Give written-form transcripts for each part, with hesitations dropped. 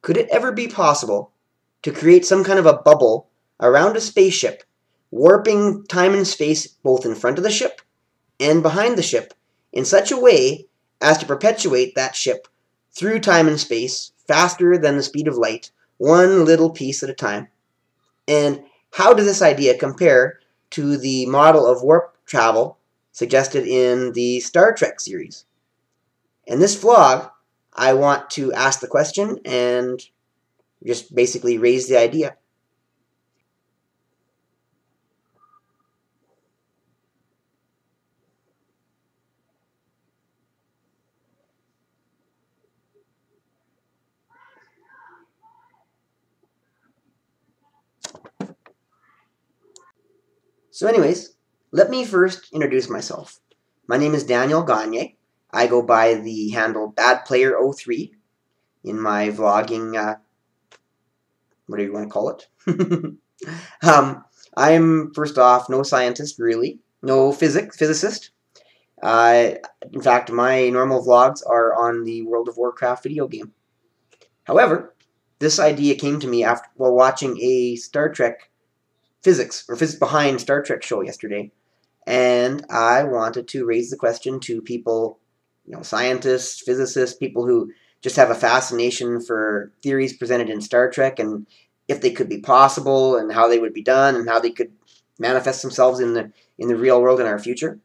Could it ever be possible to create some kind of a bubble around a spaceship, warping time and space both in front of the ship and behind the ship in such a way as to perpetuate that ship through time and space faster than the speed of light, one little piece at a time? And how does this idea compare to the model of warp travel suggested in the Star Trek series? In this vlog, I want to ask the question and just basically raise the idea. So anyways, let me first introduce myself. My name is Daniel Gagne. I go by the handle badplayer03 in my vlogging, whatever you want to call it. I'm, first off, no scientist, really. No physicist. In fact, my normal vlogs are on the World of Warcraft video game. However, this idea came to me while watching a Star Trek physics behind Star Trek show yesterday, and I wanted to raise the question to people, scientists, physicists, people who just have a fascination for theories presented in Star Trek and if they could be possible and how they would be done and how they could manifest themselves in the real world in our future,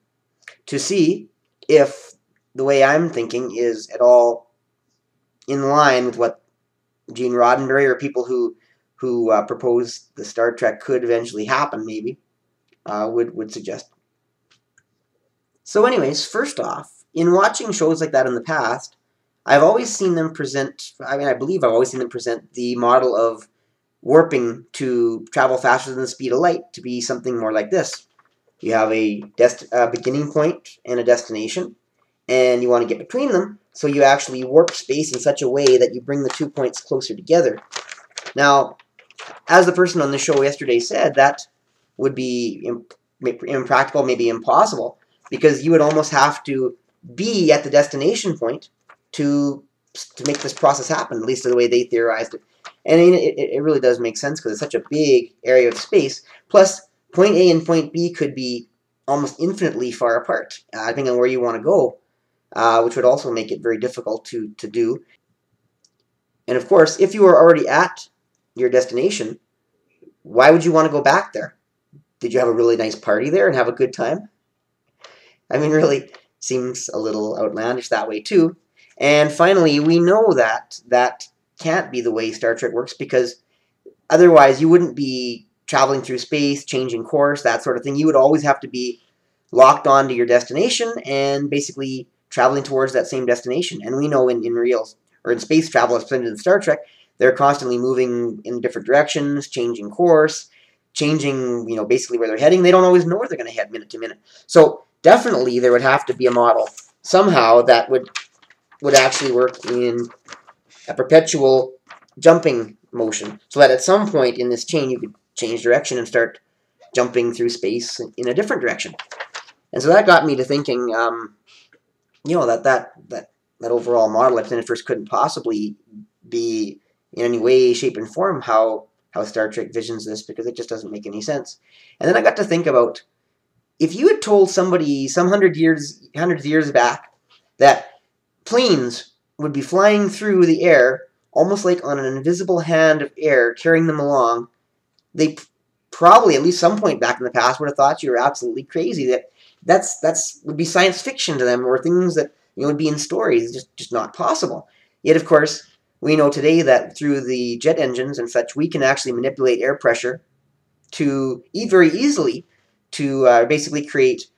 to see if the way I'm thinking is at all in line with what Gene Roddenberry or people who proposed the Star Trek could eventually happen, maybe, would suggest. So anyways, first off, in watching shows like that in the past, I've always seen them present, I believe I've always seen them present the model of warping to travel faster than the speed of light to be something more like this. You have a beginning point and a destination, and you want to get between them, so you actually warp space in such a way that you bring the 2 points closer together. Now, as the person on the show yesterday said, that would be impractical, maybe impossible, because you would almost have to be at the destination point to make this process happen, at least the way they theorized it. And it really does make sense because it's such a big area of space. Plus, point A and point B could be almost infinitely far apart, depending on where you want to go, which would also make it very difficult to do. And of course, if you are already at your destination, why would you want to go back there? Did you have a really nice party there and have a good time? I mean, really seems a little outlandish that way too. And finally, we know that that can't be the way Star Trek works, because otherwise you wouldn't be traveling through space, changing course, that sort of thing. You would always have to be locked onto your destination and basically traveling towards that same destination. And we know in space travel, as presented in Star Trek, they're constantly moving in different directions, changing course, changing, basically where they're heading. They don't always know where they're going to head minute to minute. So definitely there would have to be a model somehow that would actually work in a perpetual jumping motion, so that at some point in this chain you could change direction and start jumping through space in a different direction. And so that got me to thinking, that overall model I presented first couldn't possibly be in any way, shape, and form how Star Trek visions this, because it just doesn't make any sense. And then I got to think about, if you had told somebody some hundreds of years back that planes would be flying through the air almost like on an invisible hand of air carrying them along, they probably, at least some point back in the past, would have thought you were absolutely crazy. That's would be science fiction to them, or things that would be in stories, just not possible. Yet, of course, we know today that through the jet engines and such, we can actually manipulate air pressure to very easily to basically create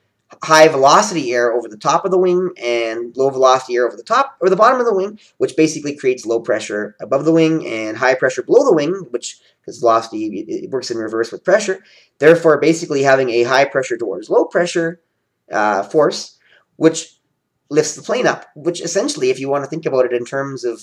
high velocity air over the top of the wing and low velocity air over the top or the bottom of the wing, which basically creates low pressure above the wing and high pressure below the wing, which, because velocity, it works in reverse with pressure, therefore basically having a high pressure towards low pressure force, which lifts the plane up, which essentially, if you want to think about it in terms of,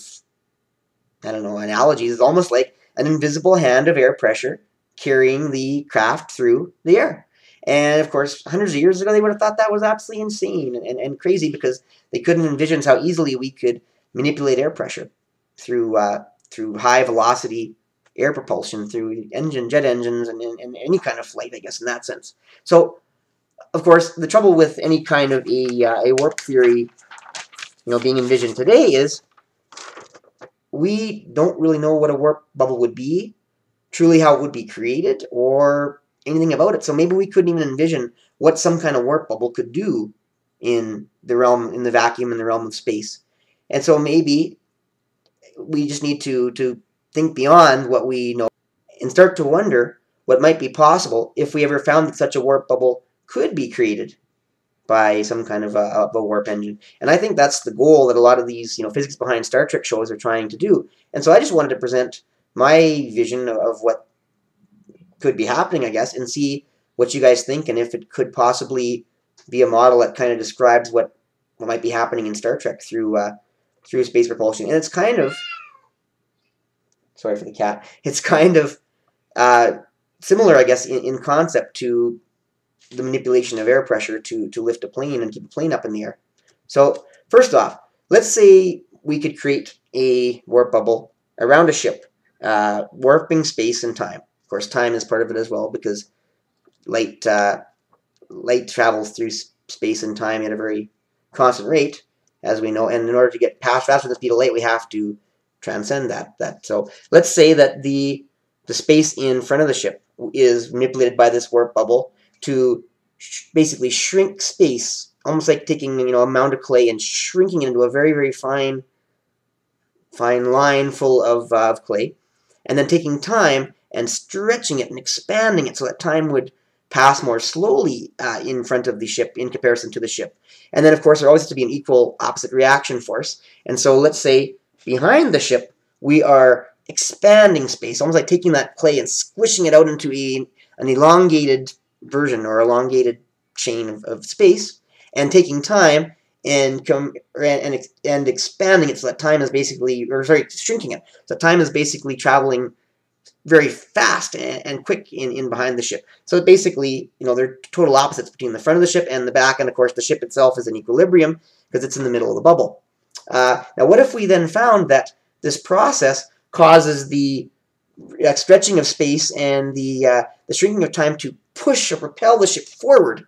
analogies, is almost like an invisible hand of air pressure carrying the craft through the air. And of course, hundreds of years ago, they would have thought that was absolutely insane and crazy, because they couldn't envision how easily we could manipulate air pressure through through high velocity air propulsion, through jet engines, and any kind of flight, I guess, in that sense. So, of course, the trouble with any kind of a warp theory, being envisioned today is we don't really know what a warp bubble would be, truly how it would be created, or anything about it. So maybe we couldn't even envision what some kind of warp bubble could do in the vacuum, in the realm of space. And so maybe we just need to think beyond what we know and start to wonder what might be possible if we ever found that such a warp bubble could be created by some kind of a warp engine. And I think that's the goal that a lot of these physics behind Star Trek shows are trying to do. And so I just wanted to present my vision of what could be happening, I guess, and see what you guys think, and if it could possibly be a model that kind of describes what might be happening in Star Trek through space propulsion. And it's kind of, sorry for the cat, it's kind of similar, I guess, in concept to the manipulation of air pressure to lift a plane and keep a plane up in the air. So first off, let's say we could create a warp bubble around a ship, warping space and time. Of course, time is part of it as well, because light travels through space and time at a very constant rate, as we know. And in order to get past faster than the speed of light, we have to transcend that. So let's say that the space in front of the ship is manipulated by this warp bubble to basically shrink space, almost like taking a mound of clay and shrinking it into a very, very fine line full of clay, and then taking time and stretching it and expanding it so that time would pass more slowly in front of the ship in comparison to the ship. And then, of course, there always has to be an equal opposite reaction force. And so let's say behind the ship we are expanding space, almost like taking that clay and squishing it out into an elongated version or elongated chain of space, and taking time and expanding it so that time is basically, shrinking it so that time is basically traveling very fast and quick in behind the ship. So basically, they're total opposites between the front of the ship and the back, and of course the ship itself is in equilibrium because it's in the middle of the bubble. Now, what if we then found that this process causes the stretching of space and the shrinking of time to push or propel the ship forward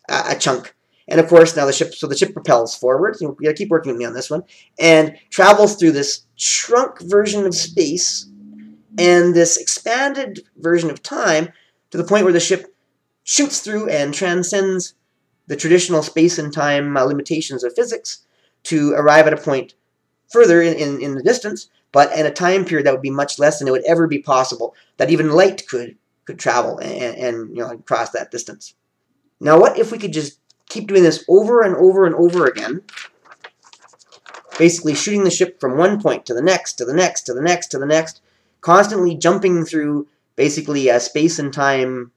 a chunk? And of course, now the ship propels forward. You got to keep working with me on this one, and travels through this shrunk version of space and this expanded version of time to the point where the ship shoots through and transcends the traditional space and time limitations of physics to arrive at a point further in the distance, but in a time period that would be much less than it would ever be possible that even light could travel and cross that distance. Now, what if we could just keep doing this over and over and over again, basically shooting the ship from one point to the next, to the next, to the next, to the next, constantly jumping through basically space and time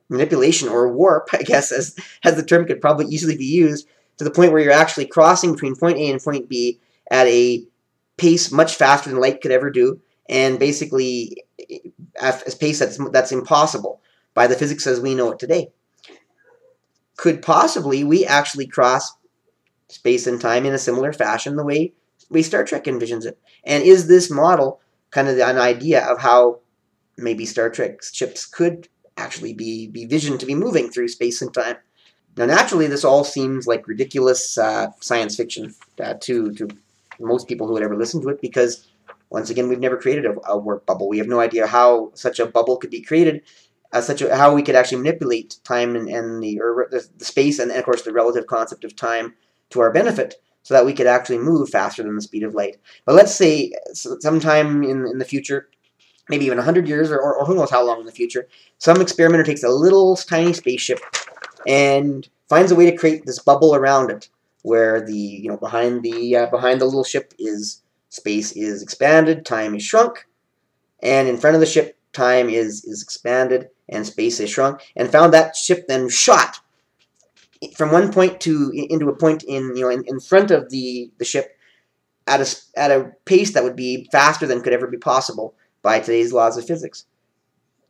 manipulation, or warp, I guess, as the term could probably easily be used, to the point where you're actually crossing between point A and point B at a pace much faster than light could ever do, and basically at a pace that's impossible by the physics as we know it today. Could possibly we actually cross space and time in a similar fashion the way Star Trek envisions it? And is this model kind of an idea of how maybe Star Trek ships could actually be visioned to be moving through space and time? Now, naturally, this all seems like ridiculous science fiction to most people who would ever listen to it, because, once again, we've never created a warp bubble. We have no idea how such a bubble could be created, how we could actually manipulate time and the space and, of course, the relative concept of time to our benefit, so that we could actually move faster than the speed of light. But let's say sometime in the future, maybe even 100 years, or who knows how long in the future, some experimenter takes a little tiny spaceship and finds a way to create this bubble around it, where behind the little ship is space is expanded, time is shrunk, and in front of the ship time is expanded and space is shrunk, and found that ship then shot from one point into a point in front of the ship at a pace that would be faster than could ever be possible by today's laws of physics.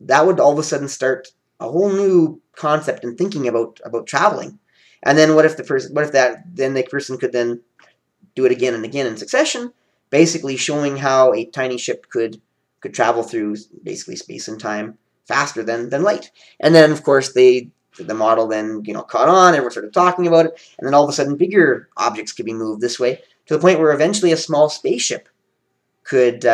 That would all of a sudden start a whole new concept in thinking about traveling. And then what if the person could then do it again and again in succession, basically showing how a tiny ship could travel through basically space and time faster than light. And then, of course, the model then caught on, and we're sort of talking about it, and then all of a sudden bigger objects could be moved this way to the point where eventually a small spaceship could do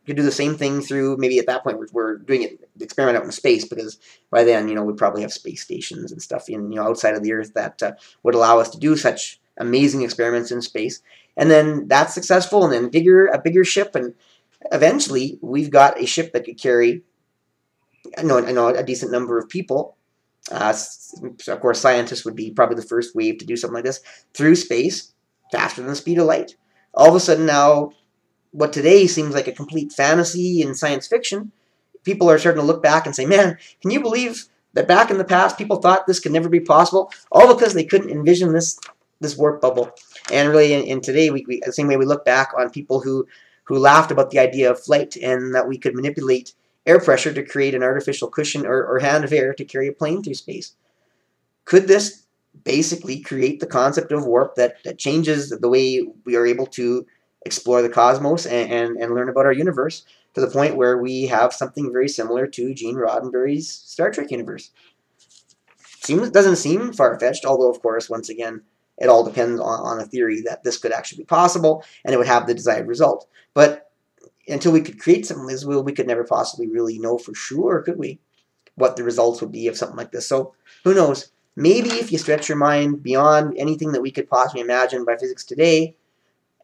the same thing through. Maybe at that point we're doing the experiment out in space, because by then we'd probably have space stations and stuff outside of the Earth that would allow us to do such amazing experiments in space. And then that's successful, and then a bigger ship, and eventually we've got a ship that could carry a decent number of people. Of course, scientists would be probably the first wave to do something like this through space faster than the speed of light. All of a sudden now, what today seems like a complete fantasy in science fiction, people are starting to look back and say, man, can you believe that back in the past people thought this could never be possible? All because they couldn't envision this warp bubble. And really, in today, we the same way we look back on people who laughed about the idea of flight, and that we could manipulate air pressure to create an artificial cushion or hand of air to carry a plane through space. Could this basically create the concept of warp that changes the way we are able to explore the cosmos and learn about our universe, to the point where we have something very similar to Gene Roddenberry's Star Trek universe? Doesn't seem far-fetched, although, of course, once again, it all depends on a theory that this could actually be possible, and it would have the desired result. But until we could create something as well, we could never possibly really know for sure, could we, what the results would be of something like this. So who knows? Maybe if you stretch your mind beyond anything that we could possibly imagine by physics today,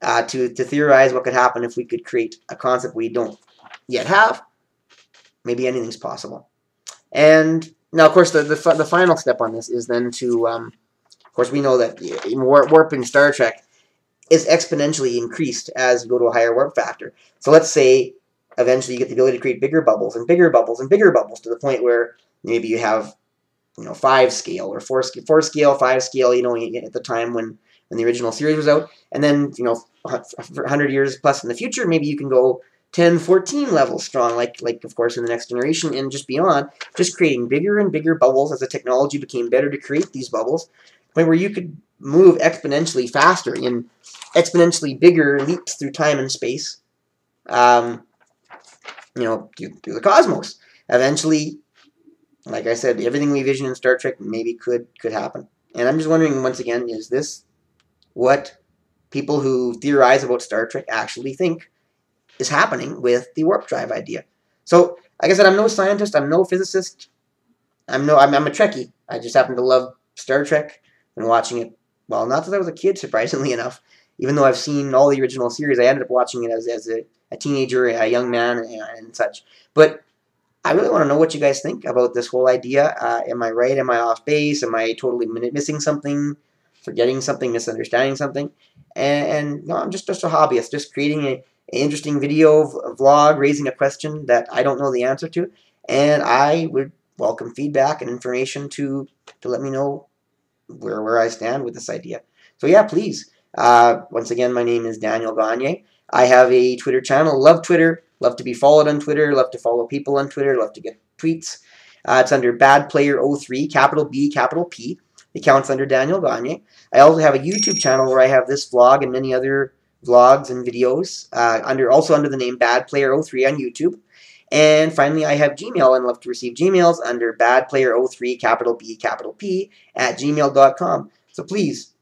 to theorize what could happen if we could create a concept we don't yet have, maybe anything's possible. And now, of course, the final step on this is then to, of course, we know that warp in Star Trek is exponentially increased as you go to a higher warp factor. So let's say eventually you get the ability to create bigger bubbles and bigger bubbles and bigger bubbles, to the point where maybe you have 5 scale or 4 scale, 5 scale, at the time when the original series was out. And then, 100 years plus in the future, maybe you can go 10, 14 levels strong, like of course in the next generation and just beyond, just creating bigger and bigger bubbles as the technology became better to create these bubbles, where you could move exponentially faster in exponentially bigger leaps through time and space, through the cosmos. Eventually, like I said, everything we vision in Star Trek maybe could happen. And I'm just wondering, once again, is this what people who theorize about Star Trek actually think is happening with the warp drive idea? So, like I said, I'm no scientist, I'm no physicist, I'm a Trekkie. I just happen to love Star Trek. Been watching it, well, not since I was a kid, surprisingly enough. Even though I've seen all the original series, I ended up watching it as a teenager, a young man, and such. But I really want to know what you guys think about this whole idea. Am I right? Am I off base? Am I totally missing something, forgetting something, misunderstanding something? And no, I'm just a hobbyist, just creating an interesting video, a vlog, raising a question that I don't know the answer to. And I would welcome feedback and information to let me know where I stand with this idea. So yeah, please. Once again, my name is Daniel Gagne. I have a Twitter channel. Love Twitter. Love to be followed on Twitter. Love to follow people on Twitter. Love to get tweets. It's under badplayer03, capital B, capital P. The account's under Daniel Gagne. I also have a YouTube channel where I have this vlog and many other vlogs and videos, also under the name badplayer03 on YouTube. And finally, I have Gmail, and love to receive Gmails under badplayer03, capital B, capital P, at gmail.com. So please,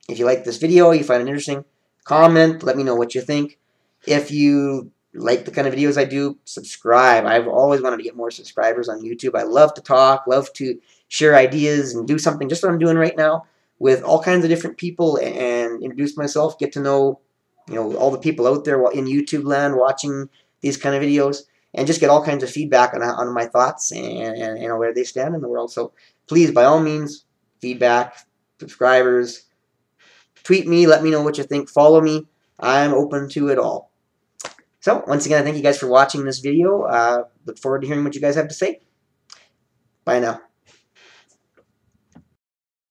if you like this video, you find it interesting, comment, let me know what you think. If you like the kind of videos I do, subscribe. I've always wanted to get more subscribers on YouTube. I love to talk, love to share ideas and do something, just what I'm doing right now, with all kinds of different people, and introduce myself, get to know, all the people out there in YouTube land watching these kind of videos, and just get all kinds of feedback on my thoughts and where they stand in the world. So please, by all means, feedback, subscribers, tweet me, let me know what you think, follow me. I'm open to it all. So, once again, I thank you guys for watching this video. Look forward to hearing what you guys have to say. Bye now.